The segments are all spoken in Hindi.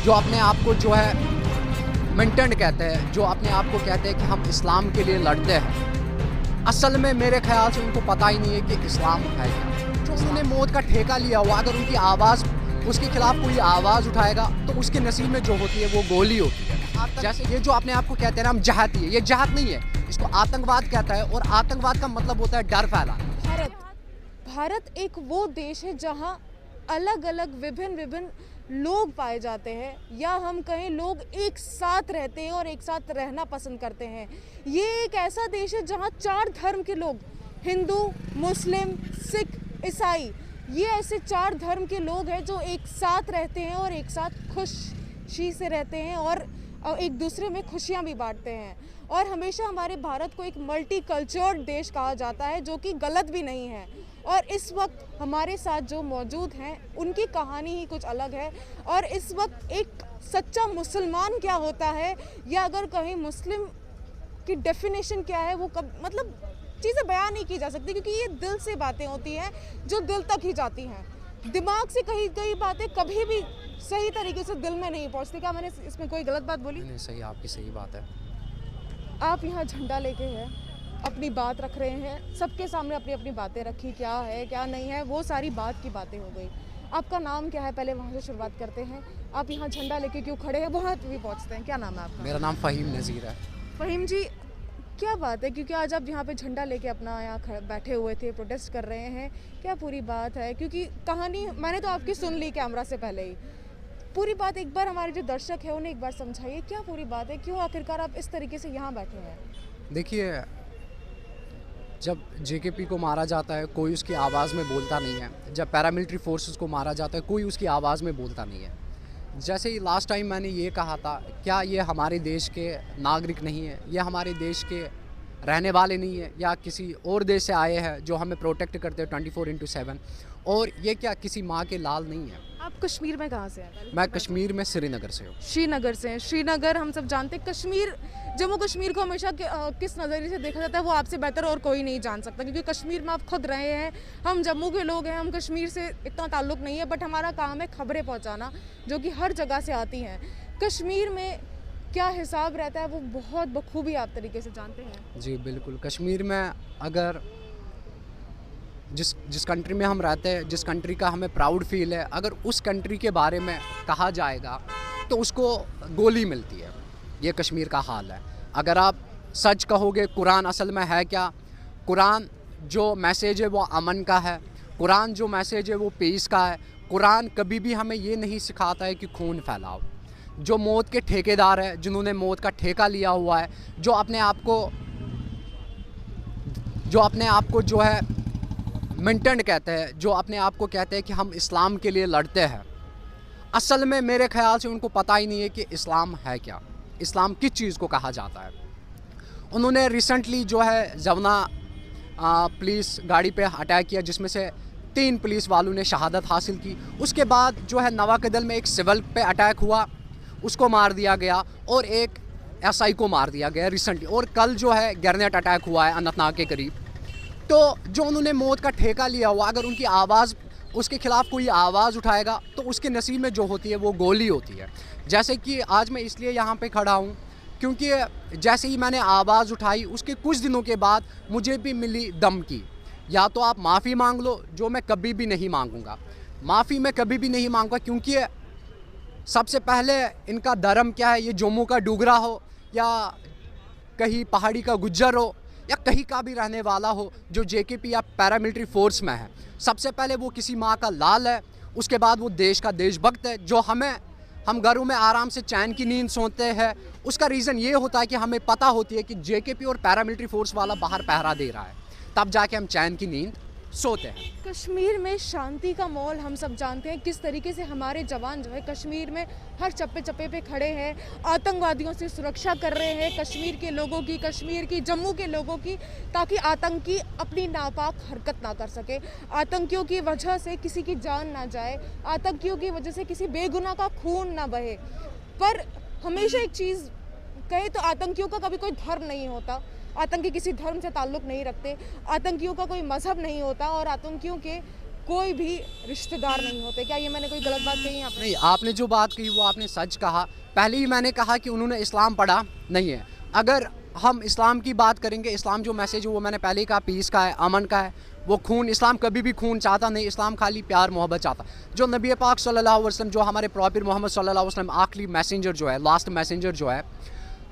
जो अपने आप को जो है मिलिटेंट कहते हैं, जो अपने आप को कहते हैं कि हम इस्लाम के लिए लड़ते हैं, असल में मेरे ख्याल से उनको पता ही नहीं है कि इस्लाम है क्या। जो उन्होंने मौत का ठेका लिया हुआ, अगर उनकी आवाज़ उसके खिलाफ कोई आवाज़ उठाएगा तो उसके नसीब में जो होती है वो गोली होती है। जैसे ये जो अपने आप को कहते हैं ना हम जहाती है, ये जहाद नहीं है, इसको आतंकवाद कहता है, और आतंकवाद का मतलब होता है डर फैलाना। भारत एक वो देश है जहाँ अलग अलग विभिन्न लोग पाए जाते हैं, या हम कहें लोग एक साथ रहते हैं और एक साथ रहना पसंद करते हैं। ये एक ऐसा देश है जहाँ 4 धर्म के लोग, हिंदू, मुस्लिम, सिख, ईसाई, ये ऐसे 4 धर्म के लोग हैं जो एक साथ रहते हैं और एक साथ खुशी से रहते हैं और एक दूसरे में खुशियाँ भी बांटते हैं। और हमेशा हमारे भारत को एक मल्टी कल्चर्ड देश कहा जाता है, जो कि गलत भी नहीं है। और इस वक्त हमारे साथ जो मौजूद हैं उनकी कहानी ही कुछ अलग है। और इस वक्त एक सच्चा मुसलमान क्या होता है, या अगर कहीं मुस्लिम की डेफिनेशन क्या है, वो कब मतलब चीज़ें बयान नहीं की जा सकती, क्योंकि ये दिल से बातें होती हैं जो दिल तक ही जाती हैं। दिमाग से कई बातें कभी भी सही तरीके से दिल में नहीं पहुंचती। क्या मैंने इसमें कोई गलत बात बोली? नहीं, सही, आपकी सही बात है। आप यहाँ झंडा लेके हैं, अपनी बात रख रहे हैं, सबके सामने अपनी अपनी बातें रखी, क्या है क्या नहीं है, वो सारी बात की बातें हो गई। आपका नाम क्या है, पहले वहाँ से शुरुआत करते हैं। आप यहाँ झंडा लेके क्यों खड़े हैं, वहाँ भी पहुँचते हैं। क्या नाम है आपका? मेरा नाम फ़हीम नज़ीर है। फ़हीम जी, क्या बात है, क्योंकि आज आप यहाँ पे झंडा लेके अपना यहाँ बैठे हुए थे, प्रोटेस्ट कर रहे हैं, क्या पूरी बात है? क्योंकि कहानी मैंने तो आपकी सुन ली कैमरा से पहले ही, पूरी बात एक बार हमारे जो दर्शक है उन्हें एक बार समझाइए, क्या पूरी बात है, क्यों आखिरकार आप इस तरीके से यहाँ बैठे हैं? देखिए, जब जेकेपी को मारा जाता है कोई उसकी आवाज़ में बोलता नहीं है, जब पैरामिलिट्री फोर्सेस को मारा जाता है कोई उसकी आवाज़ में बोलता नहीं है। जैसे ही लास्ट टाइम मैंने ये कहा था, क्या ये हमारे देश के नागरिक नहीं है, ये हमारे देश के रहने वाले नहीं है, या किसी और देश से आए हैं जो हमें प्रोटेक्ट करते हैं 24/7, और ये क्या किसी माँ के लाल नहीं है। आप कश्मीर में कहाँ से हैं? मैं कश्मीर में श्रीनगर से हूँ। श्रीनगर से हैं। श्रीनगर हम सब जानते हैं। कश्मीर, जम्मू कश्मीर को हमेशा किस नज़रिए से देखा जाता है वो आपसे बेहतर और कोई नहीं जान सकता, क्योंकि कश्मीर में आप खुद रहे हैं। हम जम्मू के लोग हैं, हम कश्मीर से इतना ताल्लुक़ नहीं है, बट हमारा काम है खबरें पहुँचाना जो कि हर जगह से आती हैं। कश्मीर में क्या हिसाब रहता है वो बहुत बखूबी आप तरीके से जानते हैं। जी बिल्कुल। कश्मीर में अगर जिस कंट्री में हम रहते हैं, जिस कंट्री का हमें प्राउड फील है, अगर उस कंट्री के बारे में कहा जाएगा तो उसको गोली मिलती है। ये कश्मीर का हाल है। अगर आप सच कहोगे कुरान असल में है क्या, कुरान जो मैसेज है वो अमन का है, कुरान जो मैसेज है वो पीस का है। कुरान कभी भी हमें ये नहीं सिखाता है कि खून फैलाओ। जो मौत के ठेकेदार है, जिन्होंने मौत का ठेका लिया हुआ है, जो अपने आप को जो है मिलिटेंट कहते हैं, जो अपने आप को कहते हैं कि हम इस्लाम के लिए लड़ते हैं, असल में मेरे ख्याल से उनको पता ही नहीं है कि इस्लाम है क्या, इस्लाम किस चीज़ को कहा जाता है। उन्होंने रिसेंटली जो है जवना पुलिस गाड़ी पे अटैक किया, जिसमें से 3 पुलिस वालों ने शहादत हासिल की। उसके बाद जो है नवाकदल में एक सिविल पे अटैक हुआ, उसको मार दिया गया, और एक एसआई को मार दिया गया रिसेंटली। और कल जो है ग्रेनेड अटैक हुआ है अनंतनाग के करीब। तो जो उन्होंने मौत का ठेका लिया हुआ, अगर उनकी आवाज़ उसके खिलाफ कोई आवाज़ उठाएगा तो उसके नसीब में जो होती है वो गोली होती है। जैसे कि आज मैं इसलिए यहाँ पे खड़ा हूँ क्योंकि जैसे ही मैंने आवाज़ उठाई उसके कुछ दिनों के बाद मुझे भी मिली धमकी, या तो आप माफ़ी मांग लो, जो मैं कभी भी नहीं मांगूंगा। माफ़ी मैं कभी भी नहीं मांगूंगा, क्योंकि सबसे पहले इनका धर्म क्या है, ये जम्मू का डोगरा हो या कहीं पहाड़ी का गुज्जर हो या कहीं का भी रहने वाला हो जो जेकेपी या पैरामिलिट्री फोर्स में है, सबसे पहले वो किसी माँ का लाल है, उसके बाद वो देश का देशभक्त है। जो हम घरों में आराम से चैन की नींद सोते हैं, उसका रीज़न ये होता है कि हमें पता होती है कि जेकेपी और पैरामिलिट्री फोर्स वाला बाहर पहरा दे रहा है, तब जाके हम चैन की नींद सोते हैं। कश्मीर में शांति का माहौल हम सब जानते हैं, किस तरीके से हमारे जवान जो है कश्मीर में हर चप्पे चप्पे पे खड़े हैं, आतंकवादियों से सुरक्षा कर रहे हैं कश्मीर के लोगों की, कश्मीर की, जम्मू के लोगों की, ताकि आतंकी अपनी नापाक हरकत ना कर सके, आतंकियों की वजह से किसी की जान ना जाए, आतंकियों की वजह से किसी बेगुनाह का खून ना बहे। पर हमेशा एक चीज़ कहे तो आतंकियों का कभी कोई धर्म नहीं होता, आतंकी किसी धर्म से ताल्लुक़ नहीं रखते, आतंकियों का कोई मज़हब नहीं होता, और आतंकियों के कोई भी रिश्तेदार नहीं होते। क्या ये मैंने कोई गलत बात कही यहाँ पे? नहीं, आपने जो बात कही वो आपने सच कहा। पहले ही मैंने कहा कि उन्होंने इस्लाम पढ़ा नहीं है। अगर हम इस्लाम की बात करेंगे, इस्लाम जो मैसेज है वो मैंने पहले ही कहा, पीस का है, अमन का है। वो खून, इस्लाम कभी भी खून चाहता नहीं, इस्लाम खाली प्यार मोहब्बत चाहता। जो नबी पाक सल्लल्लाहु अलैहि वसल्लम, जो हमारे प्रॉफिट मोहम्मद सल्लल्लाहु अलैहि वसल्लम आखिरी मैसेंजर जो है, लास्ट मैसेंजर जो है,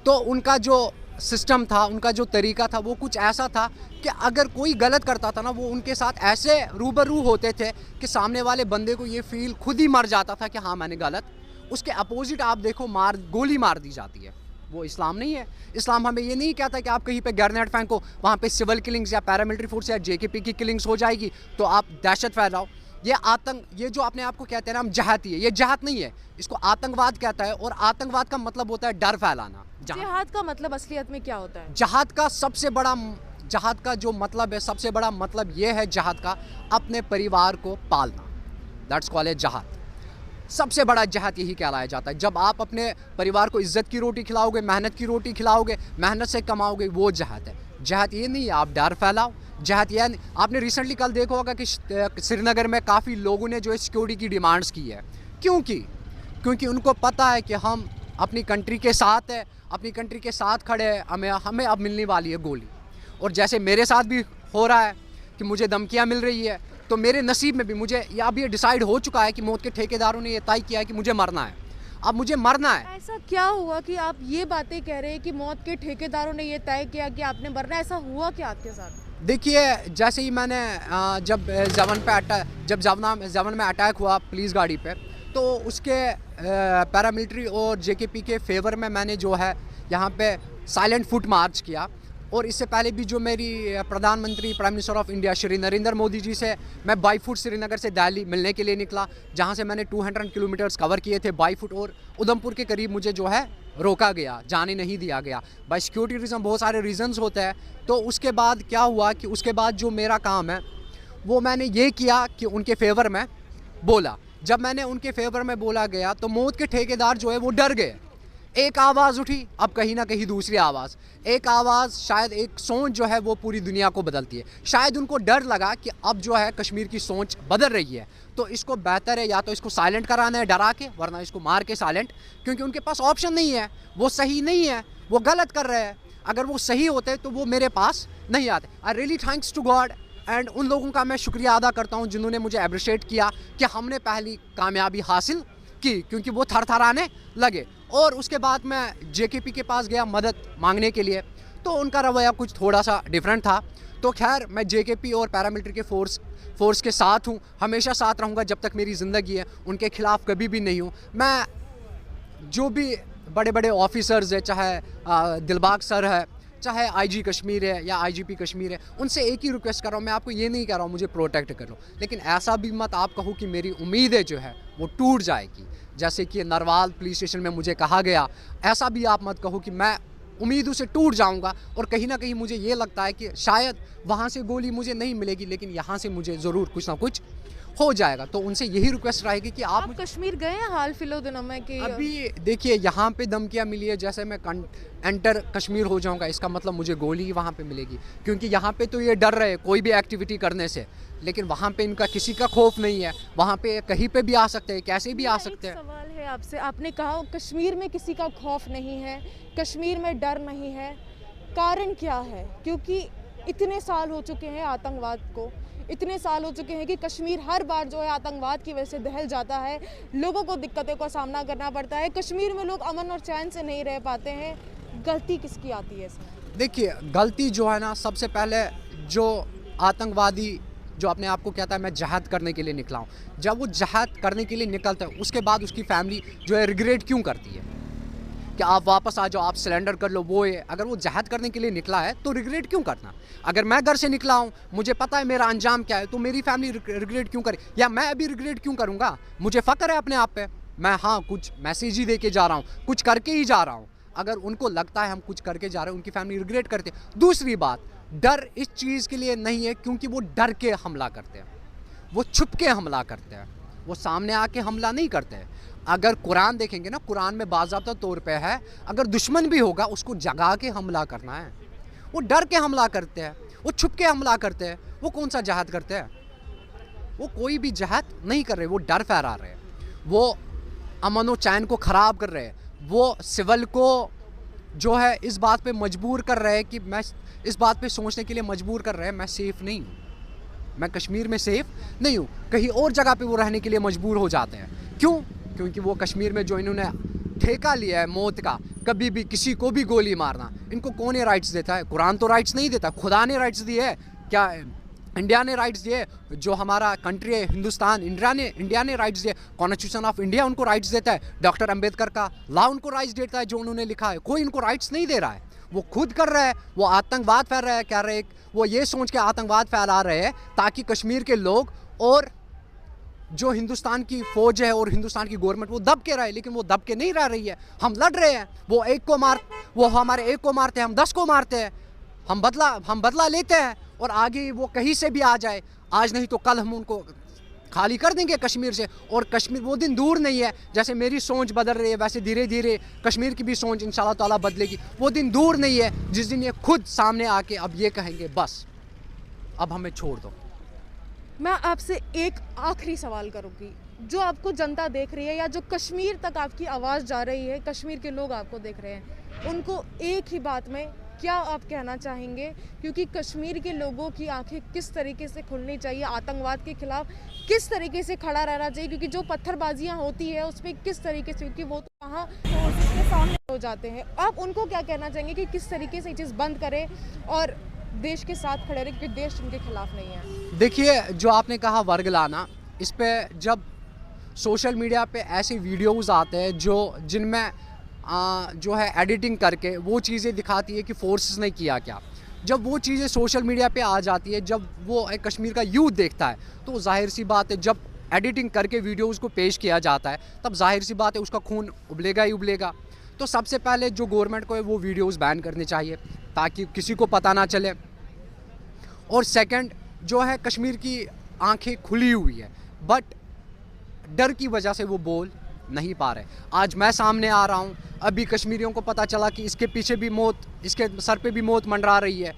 तो उनका जो सिस्टम था, उनका जो तरीका था वो कुछ ऐसा था कि अगर कोई गलत करता था ना, वो उनके साथ ऐसे रूबरू होते थे कि सामने वाले बंदे को ये फील खुद ही मर जाता था कि हाँ मैंने गलत। उसके अपोजिट आप देखो, गोली मार दी जाती है। वो इस्लाम नहीं है। इस्लाम हमें ये नहीं कहता कि आप कहीं पे ग्रेनेड फेंको, वहाँ पे सिविल किलिंग्स या पैरामिलिट्री फोर्स या जेकेपी की किलिंग्स हो जाएगी तो आप दहशत फैलाओ। ये आतंक, ये जो अपने आप को कहते हैं ना हम जहाती है, ये जहात नहीं है, इसको आतंकवाद कहता है। और आतंकवाद का मतलब होता है डर फैलाना। जिहाद का मतलब असलियत में क्या होता है? जहाद का सबसे बड़ा, जहाद का जो मतलब है, सबसे बड़ा मतलब ये है जहाद का, अपने परिवार को पालना। दैट्स कॉल्ड ए जहाद। सबसे बड़ा जहाद यही कहलाया जाता है। जब आप अपने परिवार को इज्जत की रोटी खिलाओगे, मेहनत की रोटी खिलाओगे, मेहनत से कमाओगे, वो जहाद है। जहाद ये नहीं है आप डर फैलाओ। जहाद ये नहीं। आपने रिसेंटली कल देखा होगा कि श्रीनगर में काफ़ी लोगों ने जो है सिक्योरिटी की डिमांड्स की है। क्योंकि उनको पता है कि हम अपनी कंट्री के साथ है, अपनी कंट्री के साथ खड़े हैं, हमें अब मिलने वाली है गोली। और जैसे मेरे साथ भी हो रहा है कि मुझे धमकियाँ मिल रही है, तो मेरे नसीब में भी मुझे अब ये डिसाइड हो चुका है कि मौत के ठेकेदारों ने ये तय किया है कि मुझे मरना है। अब मुझे मरना है। ऐसा क्या हुआ कि आप ये बातें कह रहे हैं कि मौत के ठेकेदारों ने ये तय किया कि आपने मरना है? ऐसा हुआ क्या आपके साथ? देखिए, जैसे ही मैंने जब जवन में अटैक हुआ पुलिस गाड़ी पे, तो उसके पैरामिलिट्री और जेकेपी के फेवर में मैंने जो है यहाँ पे साइलेंट फुट मार्च किया। और इससे पहले भी जो मेरी प्रधानमंत्री, prime minister of India Shri Narendra Modi ji से मैं बाई फुट श्रीनगर से दिल्ली मिलने के लिए निकला, जहाँ से मैंने 200 किलोमीटर्स कवर किए थे बाई फुट। और उधमपुर के करीब मुझे जो है रोका गया, जाने नहीं दिया गया बाई सिक्योरिटी रीज़न। बहुत सारे रीज़न्स होते हैं। तो उसके बाद क्या हुआ कि उसके बाद जो मेरा काम है वो मैंने ये किया कि उनके फेवर में बोला। जब मैंने उनके फेवर में बोला गया तो मौत के ठेकेदार जो है वो डर गए। एक आवाज़ उठी, अब कहीं ना कहीं दूसरी आवाज़, एक आवाज़, शायद एक सोच जो है वो पूरी दुनिया को बदलती है। शायद उनको डर लगा कि अब जो है कश्मीर की सोच बदल रही है, तो इसको बेहतर है या तो इसको साइलेंट कराना है डरा के, वरना इसको मार के साइलेंट। क्योंकि उनके पास ऑप्शन नहीं है, वो सही नहीं है, वो गलत कर रहे हैं। अगर वो सही होते तो वो मेरे पास नहीं आते। I really thanks to God and उन लोगों का मैं शुक्रिया अदा करता हूँ जिन्होंने मुझे अप्रिशिएट किया कि हमने पहली कामयाबी हासिल की, क्योंकि वो थरथराने लगे। और उसके बाद मैं जेकेपी के पास गया मदद मांगने के लिए, तो उनका रवैया कुछ थोड़ा सा डिफरेंट था। तो खैर, मैं जेकेपी और पैरामिलिट्री के फोर्स के साथ हूँ, हमेशा साथ रहूँगा जब तक मेरी ज़िंदगी है। उनके खिलाफ़ कभी भी नहीं हूँ। मैं जो भी बड़े बड़े ऑफिसर्स है, चाहे दिलबाग सर है, चाहे आईजी कश्मीर है या आईजीपी कश्मीर है, उनसे एक ही रिक्वेस्ट कर रहा हूँ। मैं आपको ये नहीं कह रहा हूँ मुझे प्रोटेक्ट करो, लेकिन ऐसा भी मत आप कहो कि मेरी उम्मीदें जो है वो टूट जाएगी। जैसे कि नरवाल पुलिस स्टेशन में मुझे कहा गया, ऐसा भी आप मत कहो कि मैं उम्मीदों से टूट जाऊंगा। और कहीं ना कहीं मुझे ये लगता है कि शायद वहाँ से गोली मुझे नहीं मिलेगी, लेकिन यहाँ से मुझे ज़रूर कुछ ना कुछ हो जाएगा। तो उनसे यही रिक्वेस्ट रहेगी कि आप कश्मीर गए हैं हाल फिलहाल दिनों में? कि अभी देखिए, यहाँ पे धमकियाँ मिली है, जैसे मैं एंटर कश्मीर हो जाऊँगा इसका मतलब मुझे गोली वहाँ पे मिलेगी। क्योंकि यहाँ पे तो ये डर रहे कोई भी एक्टिविटी करने से, लेकिन वहाँ पे इनका किसी का खौफ नहीं है। वहाँ पे कहीं पे भी आ सकते हैं, कैसे भी आ सकते हैं। सवाल है आपसे, आपने कहा कश्मीर में किसी का खौफ नहीं है, कश्मीर में डर नहीं है, कारण क्या है? क्योंकि इतने साल हो चुके हैं आतंकवाद को, इतने साल हो चुके हैं कि कश्मीर हर बार जो है आतंकवाद की वजह से दहल जाता है, लोगों को दिक्कतों का सामना करना पड़ता है, कश्मीर में लोग अमन और चैन से नहीं रह पाते हैं। गलती किसकी आती है इसमें? देखिए, गलती जो है ना, सबसे पहले जो आतंकवादी जो अपने आप को कहता है मैं जहाद करने के लिए निकला हूँ, जब वो जहाद करने के लिए निकलता है उसके बाद उसकी फैमिली जो है रिग्रेट क्यों करती है कि आप वापस आ जाओ, आप सिलेंडर कर लो, वो है। अगर वो जहाद करने के लिए निकला है तो रिग्रेट क्यों करना? अगर मैं घर से निकला हूँ, मुझे पता है मेरा अंजाम क्या है, तो मेरी फैमिली रिग्रेट क्यों करे? या मैं अभी रिग्रेट क्यों करूँगा? मुझे फ़ख्र है अपने आप पे, मैं हाँ कुछ मैसेज ही दे के जा रहा हूँ, कुछ करके ही जा रहा हूँ। अगर उनको लगता है हम कुछ करके जा रहे हैं, उनकी फैमिली रिग्रेट करते हैं। दूसरी बात, डर इस चीज़ के लिए नहीं है क्योंकि वो डर के हमला करते हैं, वो छुप के हमला करते हैं, वो सामने आके हमला नहीं करते हैं। अगर कुरान देखेंगे ना, कुरान में बाज़ाब्ता तौर पे है अगर दुश्मन भी होगा उसको जगा के हमला करना है। वो डर के हमला करते हैं, वो छुप के हमला करते हैं, वो कौन सा जहाद करते हैं? वो कोई भी जहद नहीं कर रहे, वो डर फहरा रहे हैं, वो अमन व चैन को ख़राब कर रहे हैं, वो सिविल को जो है इस बात पे मजबूर कर रहे हैं कि मैं इस बात पे सोचने के लिए मजबूर कर रहे हैं मैं सेफ़ नहीं हूँ, मैं कश्मीर में सेफ़ नहीं हूँ। कहीं और जगह पे वो रहने के लिए मजबूर हो जाते हैं। क्यों? क्योंकि वो कश्मीर में जो इन्होंने ठेका लिया है मौत का, कभी भी किसी को भी गोली मारना, इनको कौन ये राइट्स देता है? कुरान तो राइट्स नहीं देता, खुदा ने राइट्स दिए है। क्या इंडिया ने राइट्स दिए? जो हमारा कंट्री है हिंदुस्तान, इंडिया ने राइट्स दिए। कॉन्स्टिट्यूशन ऑफ इंडिया उनको राइट्स देता है, डॉक्टर अंबेडकर का लॉ उनको राइट्स देता है जो उन्होंने लिखा है। कोई इनको राइट्स नहीं दे रहा है, वो खुद कर रहा है, वो आतंकवाद फैल रहा है, कह रहे वो ये सोच के आतंकवाद फैला रहे हैं ताकि कश्मीर के लोग और जो हिंदुस्तान की फ़ौज है और हिंदुस्तान की गवर्नमेंट वो दब के रहे, लेकिन वो दब के नहीं रह रही है। हम लड़ रहे हैं, वो हमारे एक को मारते हैं, हम 10 को मारते हैं, हम बदला लेते हैं और आगे वो कहीं से भी आ जाए, आज नहीं तो कल हम उनको खाली कर देंगे कश्मीर से। और कश्मीर वो दिन दूर नहीं है, जैसे मेरी सोच बदल रही है वैसे धीरे धीरे कश्मीर की भी सोच इंशाल्लाह ताला बदलेगी। वो दिन दूर नहीं है जिस दिन ये खुद सामने आके अब ये कहेंगे बस अब हमें छोड़ दो। मैं आपसे एक आखिरी सवाल करूंगी, जो आपको जनता देख रही है या जो कश्मीर तक आपकी आवाज़ जा रही है, कश्मीर के लोग आपको देख रहे हैं, उनको एक ही बात में क्या आप कहना चाहेंगे? क्योंकि कश्मीर के लोगों की आंखें किस तरीके से खुलनी चाहिए, आतंकवाद के खिलाफ किस तरीके से खड़ा रहना चाहिए, क्योंकि जो पत्थरबाजियां होती है उस पर किस तरीके से, क्योंकि वो तो वहाँ के सामने हो जाते हैं, आप उनको क्या कहना चाहेंगे कि किस तरीके से ये चीज़ बंद करें और देश के साथ खड़े रहे, क्योंकि देश उनके खिलाफ नहीं है? देखिए, जो आपने कहा वर्ग लाना, इस पे जब सोशल मीडिया पे ऐसे वीडियोस आते हैं जिनमें जो है एडिटिंग करके वो चीज़ें दिखाती है कि फोर्सेस ने किया क्या, जब वो चीज़ें सोशल मीडिया पे आ जाती है, जब वो एक कश्मीर का यूथ देखता है, तो जाहिर सी बात है जब एडिटिंग करके वीडियोस को पेश किया जाता है तब जाहिर सी बात है उसका खून उबलेगा ही उबलेगा। तो सबसे पहले जो गवर्नमेंट को है वो वीडियोस बैन करने चाहिए ताकि किसी को पता ना चले। और सेकंड जो है, कश्मीर की आंखें खुली हुई है बट डर की वजह से वो बोल नहीं पा रहे। आज मैं सामने आ रहा हूँ, अभी कश्मीरियों को पता चला कि इसके पीछे भी मौत, इसके सर पे भी मौत मंडरा रही है,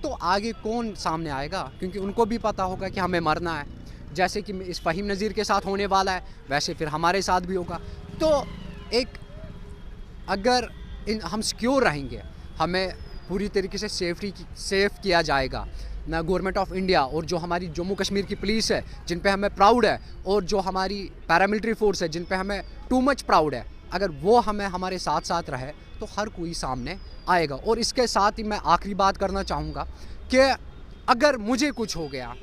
तो आगे कौन सामने आएगा? क्योंकि उनको भी पता होगा कि हमें मरना है, जैसे कि इस फ़हीम नज़ीर के साथ होने वाला है वैसे फिर हमारे साथ भी होगा। तो एक अगर हम सिक्योर रहेंगे, हमें पूरी तरीके से सेफ़ किया जाएगा ना, गवर्नमेंट ऑफ इंडिया और जो हमारी जम्मू कश्मीर की पुलिस है जिन पे हमें प्राउड है, और जो हमारी पैरामिलिट्री फोर्स है जिन पे हमें टू मच प्राउड है, अगर वो हमें हमारे साथ साथ रहे तो हर कोई सामने आएगा। और इसके साथ ही मैं आखिरी बात करना चाहूँगा कि अगर मुझे कुछ हो गया,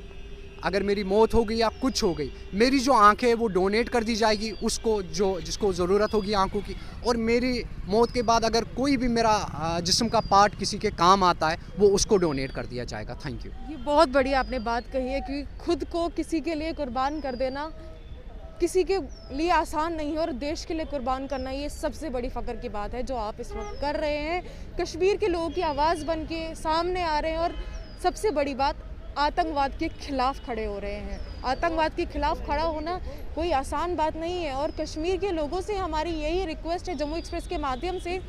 अगर मेरी मौत हो गई या कुछ हो गई, मेरी जो आंखें हैं वो डोनेट कर दी जाएगी उसको जिसको ज़रूरत होगी आंखों की। और मेरी मौत के बाद अगर कोई भी मेरा जिस्म का पार्ट किसी के काम आता है वो उसको डोनेट कर दिया जाएगा। Thank you. ये बहुत बढ़िया आपने बात कही है कि खुद को किसी के लिए कुर्बान कर देना किसी के लिए आसान नहीं है, और देश के लिए कुर्बान करना ये सबसे बड़ी फ़ख्र की बात है जो आप इस वक्त कर रहे हैं। कश्मीर के लोगों की आवाज़ बन के सामने आ रहे हैं और सबसे बड़ी बात आतंकवाद के खिलाफ खड़े हो रहे हैं। आतंकवाद के खिलाफ खड़ा होना कोई आसान बात नहीं है, और कश्मीर के लोगों से हमारी यही रिक्वेस्ट है जम्मू एक्सप्रेस के माध्यम से,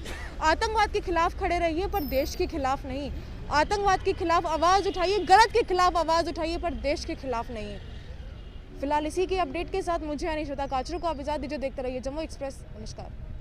आतंकवाद के खिलाफ खड़े रहिए पर देश के खिलाफ नहीं। आतंकवाद के खिलाफ आवाज़ उठाइए, गलत के खिलाफ आवाज़ उठाइए पर देश के खिलाफ नहीं। फिलहाल इसी की अपडेट के साथ मुझे अनिशिता काचरू को आप इजाज़त दीजिए। देखते रहिए जम्मू एक्सप्रेस। नमस्कार।